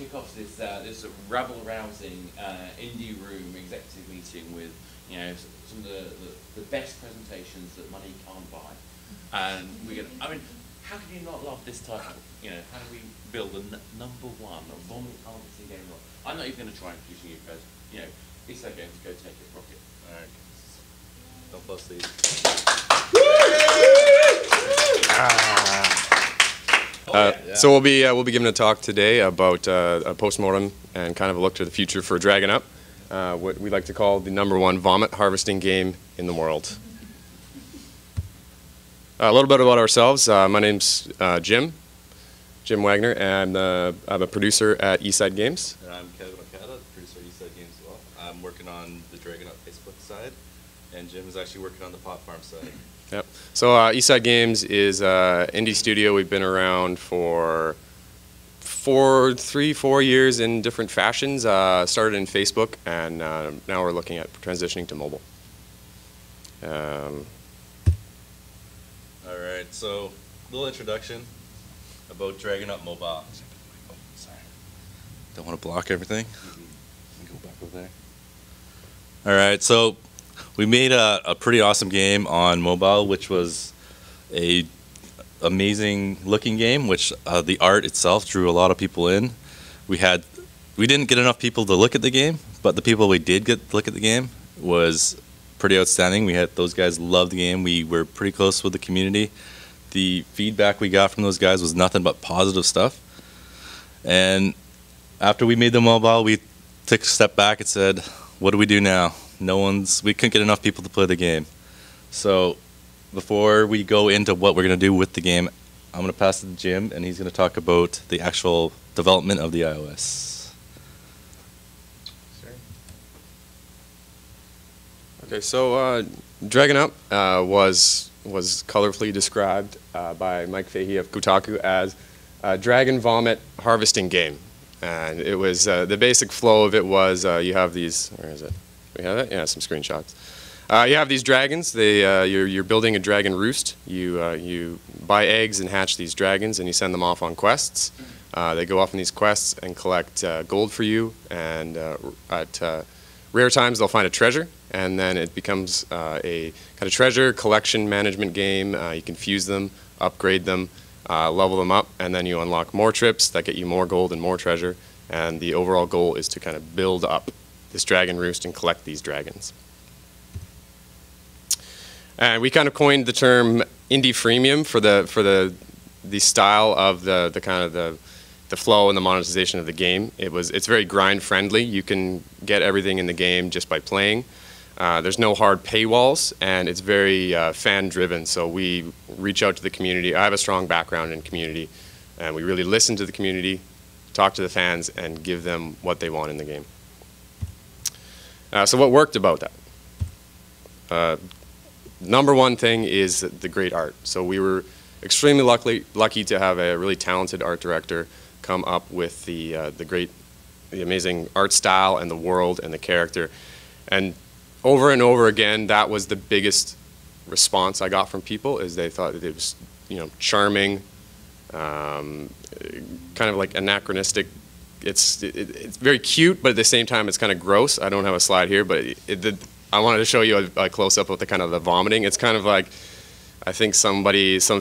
kick off this rabble-rousing indie room executive meeting with some of the best presentations that money can't buy, and we're gonna. I mean, how can you not love this type of? How do we build a #1 vomit harvesting game? I'm not even going to try introducing you guys. It's okay. Go take it, Rocket. All right. Don't bust these. So we'll be giving a talk today about a postmortem and kind of a look to the future for Dragon Up, what we like to call the #1 vomit harvesting game in the world. A little bit about ourselves. My name's Jim WAGNER, and I'm a producer at Eastside Games. And I'm Kevin OKADA, producer at Eastside Games as well. I'm working on the Dragon Up Facebook side, and Jim is actually working on the Pot Farm side. Yep. So Eastside Games is an indie studio. We've been around for 4 years in different fashions. Started in Facebook, and now we're looking at transitioning to mobile. All right, so a little introduction about Dragon Up Mobile. Oh, sorry. Don't want to block everything. Go back over there. All right, so we made a pretty awesome game on mobile, which was a amazing looking game, which the art itself drew a lot of people in. We didn't get enough people to look at the game, but the people we did get to look at the game was pretty outstanding. Those guys loved the game. We were pretty close with the community. The feedback we got from those guys was nothing but positive stuff. And after we made the mobile, we took a step back and said, what do we do now? We couldn't get enough people to play the game. So before we go into what we're going to do with the game, I'm going to pass it to Jim, and he's going to talk about the actual development of the iOS. Okay, so Dragon Up was colorfully described by Mike Fahey of Kotaku as a dragon vomit harvesting game. And it was, the basic flow of it was, you have these, where is it? We have it? Yeah, some screenshots. You have these dragons. You're building a dragon roost. You buy eggs and hatch these dragons, and you send them off on quests. They go off on these quests and collect gold for you, and at rare times they'll find a treasure, and then it becomes a kind of treasure collection management game. You can fuse them, upgrade them, level them up, and then you unlock more trips that get you more gold and more treasure, and the overall goal is to kind of build up this dragon roost and collect these dragons. And we kind of coined the term indie freemium for the style of the kind of the flow and the monetization of the game. It's very grind friendly. You can get everything in the game just by playing. There's no hard paywalls, and it's very fan driven. So we reach out to the community. I have a strong background in community, and we really listen to the community, talk to the fans, and give them what they want in the game. So what worked about that? #1 thing is the great art. So we were extremely lucky to have a really talented art director come up with the amazing art style and the world and the character. And over again, that was the biggest response I got from people, is they thought that it was, charming, kind of like anachronistic. It's very cute, but at the same time, it's kind of gross. I don't have a slide here, but I wanted to show you a close-up of the kind of the vomiting. It's kind of like, I think some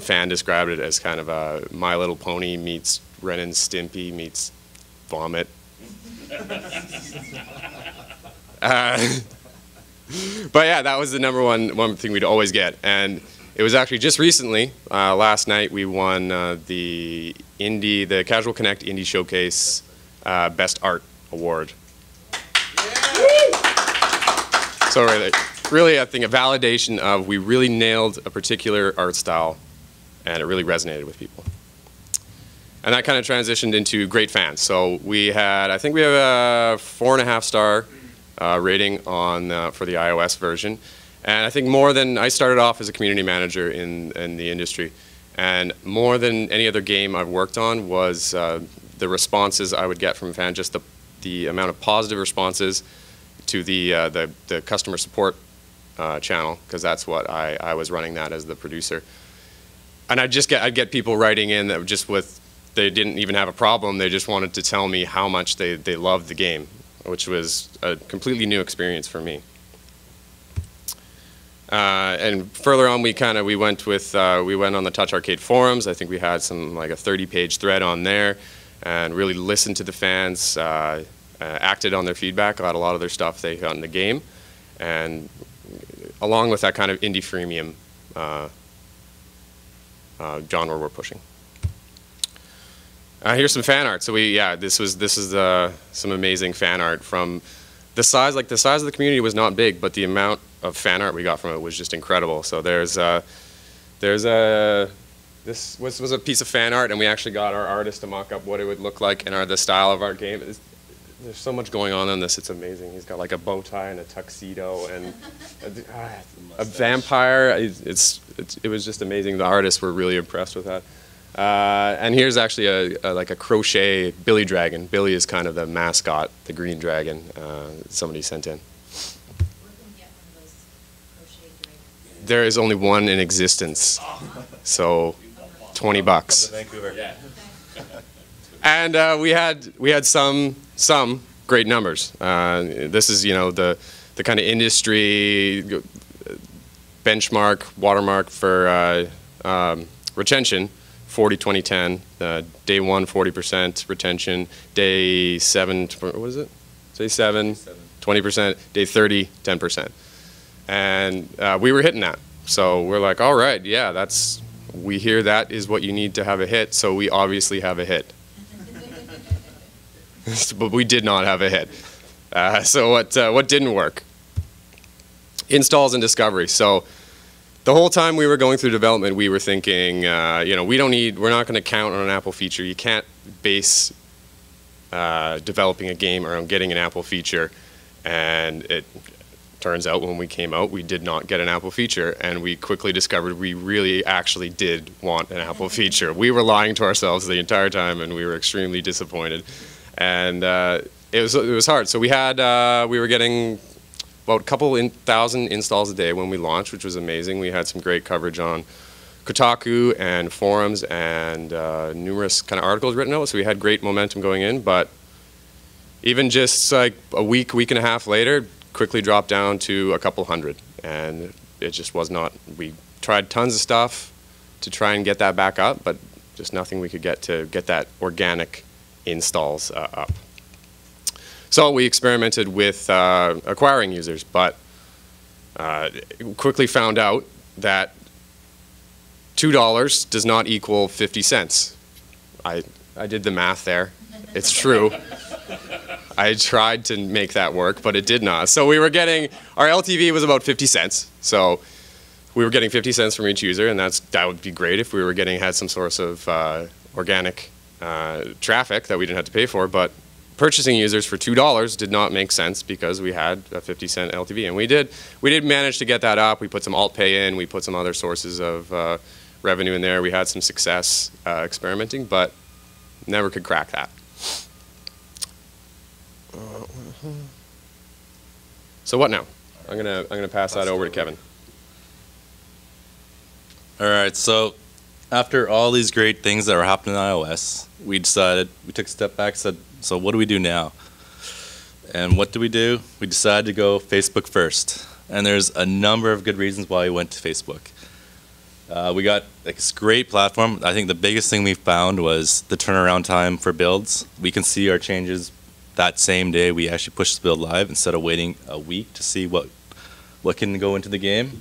fan described it as kind of a My Little Pony meets Ren and Stimpy meets vomit. But yeah, that was the one thing we'd always get. And it was actually just recently, last night, we won the Casual Connect Indie Showcase Best Art Award. So really, I think a validation of we really nailed a particular art style, and it really resonated with people. And that kind of transitioned into great fans. So I think we have a 4.5 star rating for the iOS version. And I think I started off as a community manager in the industry, and more than any other game I've worked on was the responses I would get from fans, just the amount of positive responses to the customer support channel, because that's what I was running that as the producer. And I'd get people writing in that just with they didn't even have a problem. They just wanted to tell me how much they loved the game, which was a completely new experience for me. And further on, we went on the Touch Arcade forums. I think we had like a 30-page thread on there, and really listened to the fans, acted on their feedback, got a lot of their stuff they got in the game, and along with that kind of indie freemium genre we're pushing. Here's some fan art. So this is some amazing fan art from the size. Like, the size of the community was not big, but the amount of fan art we got from it was just incredible. So this was a piece of fan art, and we actually got our artist to mock up what it would look like and the style of our game. There's so much going on in this. It's amazing. He's got like a bow tie and a tuxedo and a vampire. It was just amazing. The artists were really impressed with that. And here's actually like a crochet Billy dragon. Billy is kind of the mascot, the green dragon somebody sent in. There is only one in existence, so $20. Vancouver. Yeah. And we had some great numbers. This is, the kind of industry benchmark, watermark for retention. 40, 20, 10. Day 1, 40% retention. Day 7, what is it? Day 7, 20%. Day 30, 10%. And we were hitting that. So we're like, all right, yeah, we hear that is what you need to have a hit, so we obviously have a hit. But we did not have a hit. So what didn't work? Installs and discovery. So the whole time we were going through development, we were thinking, we're not going to count on an Apple feature. You can't base developing a game around getting an Apple feature. And it turns out when we came out, we did not get an Apple feature, and we quickly discovered we really actually did want an Apple feature. We were lying to ourselves the entire time, and we were extremely disappointed. And it was hard. So we were getting about a couple thousand installs a day when we launched, which was amazing. We had some great coverage on Kotaku and forums and numerous kind of articles written out, so we had great momentum going in. But even just like a week and a half later, quickly dropped down to a couple hundred, and it just was not. We tried tons of stuff to try and get that back up, but just nothing we could get to get that organic installs up. So we experimented with acquiring users, but quickly found out that $2 does not equal 50 cents. I did the math there. It's true. I tried to make that work, but it did not. So we were getting, our LTV was about 50 cents. So we were getting 50 cents from each user, and that would be great if we were had some source of organic traffic that we didn't have to pay for. But purchasing users for $2 did not make sense because we had a 50-cent LTV, and we did manage to get that up. We put some alt pay in, we put some other sources of revenue in there. We had some success experimenting, but never could crack that. So what now? I'm gonna pass that over to Kevin. All right. So after all these great things that were happening on iOS, we took a step back, said, so what do we do now? And what do? We decided to go Facebook first. And there's a number of good reasons why we went to Facebook. We got this great platform. I think the biggest thing we found was the turnaround time for builds. We can see our changes that same day we actually push the build live instead of waiting a week to see what can go into the game.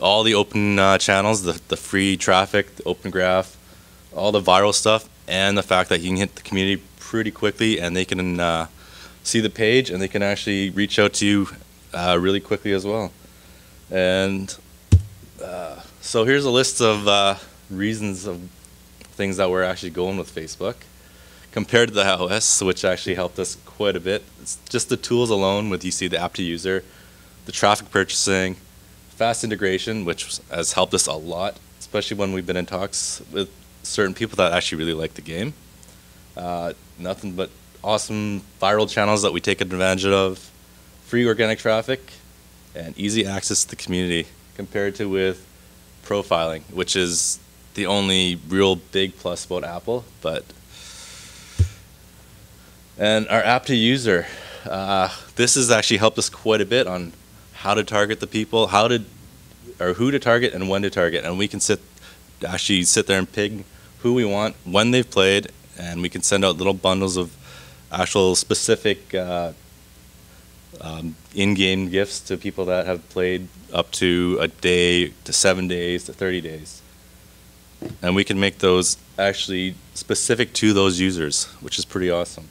All the open channels, the free traffic, the open graph, all the viral stuff, and the fact that you can hit the community pretty quickly and they can see the page and they can actually reach out to you really quickly as well. And so here's a list of reasons of things that we're actually going with Facebook compared to the iOS, which actually helped us quite a bit. It's just the tools alone with, you see, the app to user, the traffic purchasing, fast integration, which has helped us a lot, especially when we've been in talks with certain people that actually really like the game. Nothing but awesome viral channels that we take advantage of, free organic traffic, and easy access to the community compared to with profiling, which is the only real big plus about Apple, and our app to user, this has actually helped us quite a bit on how to target the people, who to target and when to target, and we can actually sit there and pick who we want, when they've played, and we can send out little bundles of actual specific in-game gifts to people that have played up to a day, to 7 days, to 30 days. And we can make those actually specific to those users, which is pretty awesome.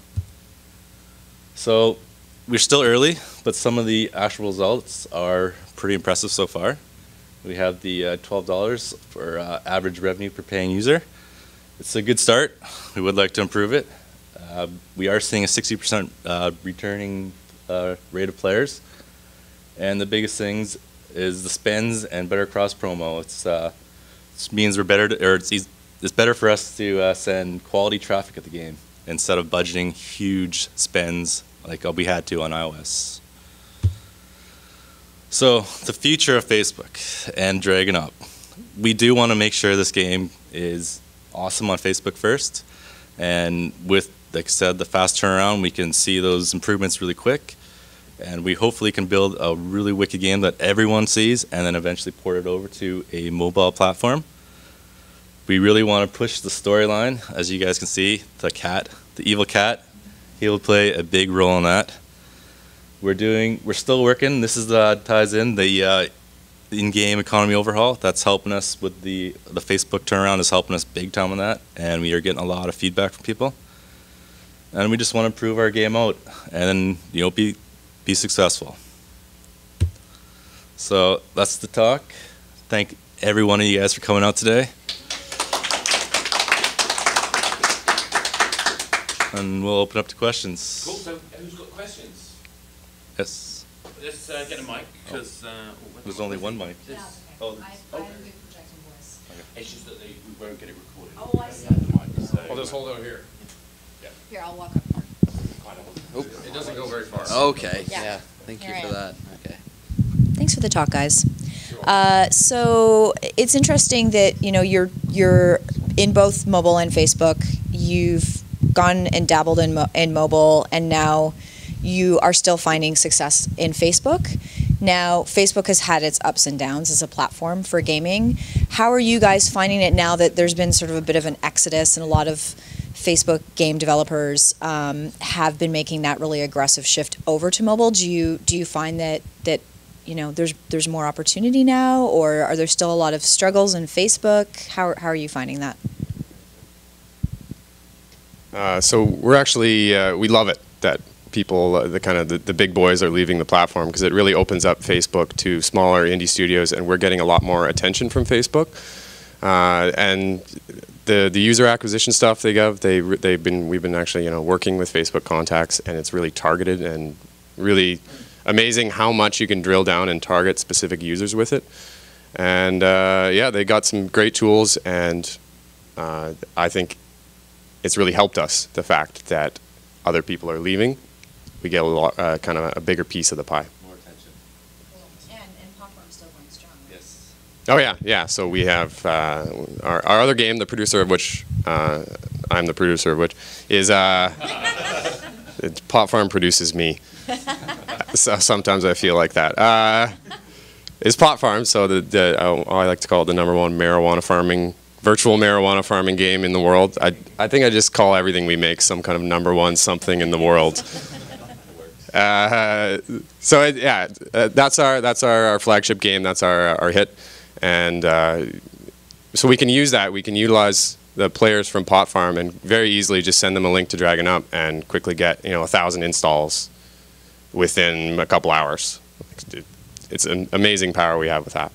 So we're still early, but some of the actual results are pretty impressive so far. We have the $12 for average revenue per paying user. It's a good start. We would like to improve it. We are seeing a 60% returning rate of players. And the biggest things is the spends and better cross promo. It means we're better, it's better for us to send quality traffic at the game instead of budgeting huge spends like we had to on iOS. So the future of Facebook and Dragon Up. We do want to make sure this game is awesome on Facebook first, and with, like I said, the fast turnaround, we can see those improvements really quick, and we hopefully can build a really wicked game that everyone sees and then eventually port it over to a mobile platform. We really want to push the storyline. As you guys can see, the evil cat, he will play a big role in that. We're still working. This ties in the in-game economy overhaul. That's helping us with the Facebook turnaround is helping us big time on that, and we are getting a lot of feedback from people. And we just want to improve our game out and be successful. So that's the talk. Thank every one of you guys for coming out today. And we'll open up to questions. Cool. So who's got questions? Yes. Let's get a mic, because There's only one mic. Yeah, Oh, okay. I have a good projecting voice. it's just that we won't get it recorded. Oh, I see. I'll just hold out here. Here, I'll walk up. It doesn't go very far. Okay, Yeah. yeah, thank you Here I for am. that, okay. Thanks for the talk, guys. So it's interesting that you're in both mobile and Facebook. You've gone and dabbled in mobile, and now you are still finding success in Facebook. Now, Facebook has had its ups and downs as a platform for gaming. How are you guys finding it now that there's been sort of a bit of an exodus and a lot of Facebook game developers have been making that really aggressive shift over to mobile? Do you find that there's more opportunity now, or are there still a lot of struggles in Facebook? How are you finding that? So we're actually we love it that people, the big boys, are leaving the platform, because it really opens up Facebook to smaller indie studios, and we're getting a lot more attention from Facebook. And the user acquisition stuff we've been actually working with Facebook contacts, and it's really targeted and really amazing how much you can drill down and target specific users with it. And yeah, they got some great tools, and I think it's really helped us, the fact that other people are leaving. We get a lot, kind of a bigger piece of the pie. More attention. And Popcorn's still going strong. Yes. Oh yeah. So we have our other game, the producer of which I'm the producer of which is Pot Farm produces me. So sometimes I feel like that. It's Pot Farm, so I like to call it the #1 virtual marijuana farming game in the world. I think I just call everything we make some kind of #1 something in the world. That's our flagship game. That's our hit, and so we can use that. We can utilize the players from Pot Farm and very easily just send them a link to Dragon Up and quickly get 1,000 installs within a couple hours. It's an amazing power we have with that.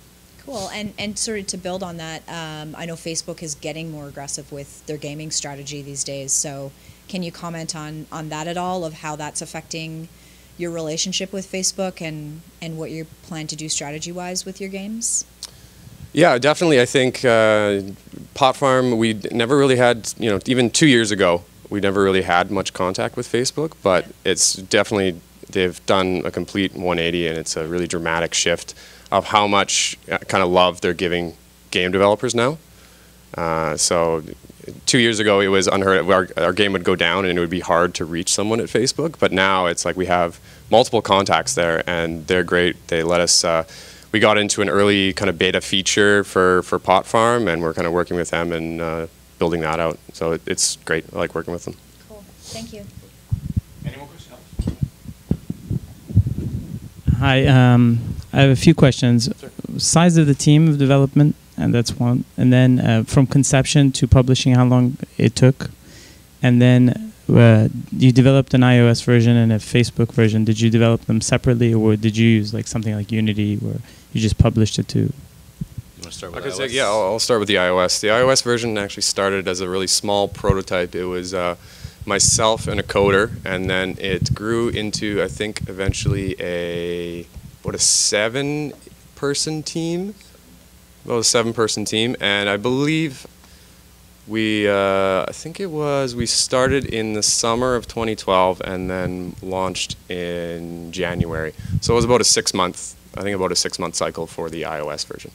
Cool. And sort of to build on that, I know Facebook is getting more aggressive with their gaming strategy these days. So can you comment on that at all, of how that's affecting your relationship with Facebook and what you plan to do strategy-wise with your games? Yeah, definitely. I think Pot Farm, we never really had, even 2 years ago, we never really had much contact with Facebook, but it's definitely, they've done a complete 180, and it's a really dramatic shift of how much kind of love they're giving game developers now. So 2 years ago, it was unheard of. Our game would go down and it would be hard to reach someone at Facebook. But now it's like we have multiple contacts there, and they're great. They let us. We got into an early kind of beta feature for Pot Farm, and we're kind of working with them and building that out. So it's great. I like working with them. Cool. Thank you. Any more questions? Hi, I have a few questions. Sure. Size of the team of development, and that's one. And then from conception to publishing, how long it took. And then you developed an iOS version and a Facebook version. Did you develop them separately, or did you use like something like Unity, where you just published it to? You want to start with iOS? Yeah, I'll start with the iOS. The iOS version actually started as a really small prototype. It was myself and a coder, and then it grew into, I think, eventually a 7-person team. Well, a 7-person team, and I believe we started in the summer of 2012 and then launched in January. So it was about a 6-month cycle for the iOS version.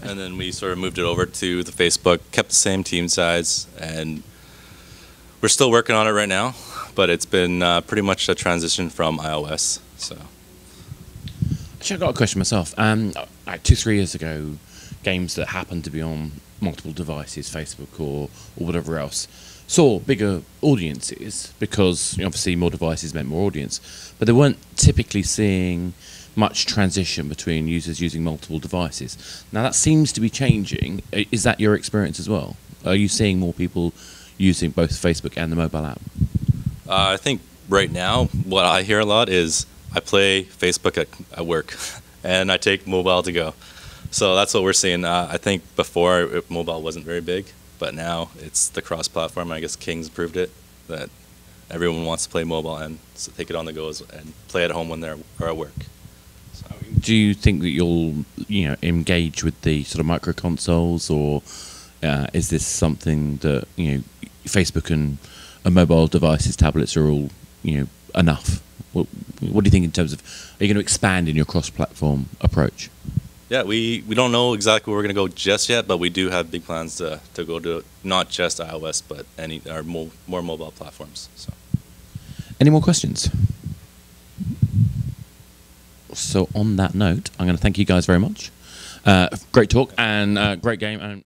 And then we sort of moved it over to the Facebook, kept the same team size, and we're still working on it right now, but it's been pretty much a transition from iOS. So, Actually, I've got a question myself. Like 2-3 years ago, games that happened to be on multiple devices, Facebook or whatever else, saw bigger audiences because obviously more devices meant more audience, but they weren't typically seeing much transition between users using multiple devices. Now that seems to be changing. Is that your experience as well? Are you seeing more people using both Facebook and the mobile app? I think right now what I hear a lot is I play Facebook at work and I take mobile to go. So that's what we're seeing. I think before mobile wasn't very big, but now it's the cross-platform. I guess King's proved it, that everyone wants to play mobile and take it on the go and play at home when they're at work. So. Do you think that you'll engage with the sort of micro consoles, or is this something that Facebook and mobile devices, tablets are all enough? What do you think in terms of, are you going to expand in your cross-platform approach? Yeah, we don't know exactly where we're going to go just yet, but we do have big plans to go to not just iOS, but more mobile platforms. So. Any more questions? So on that note, I'm going to thank you guys very much. Great talk and great game. And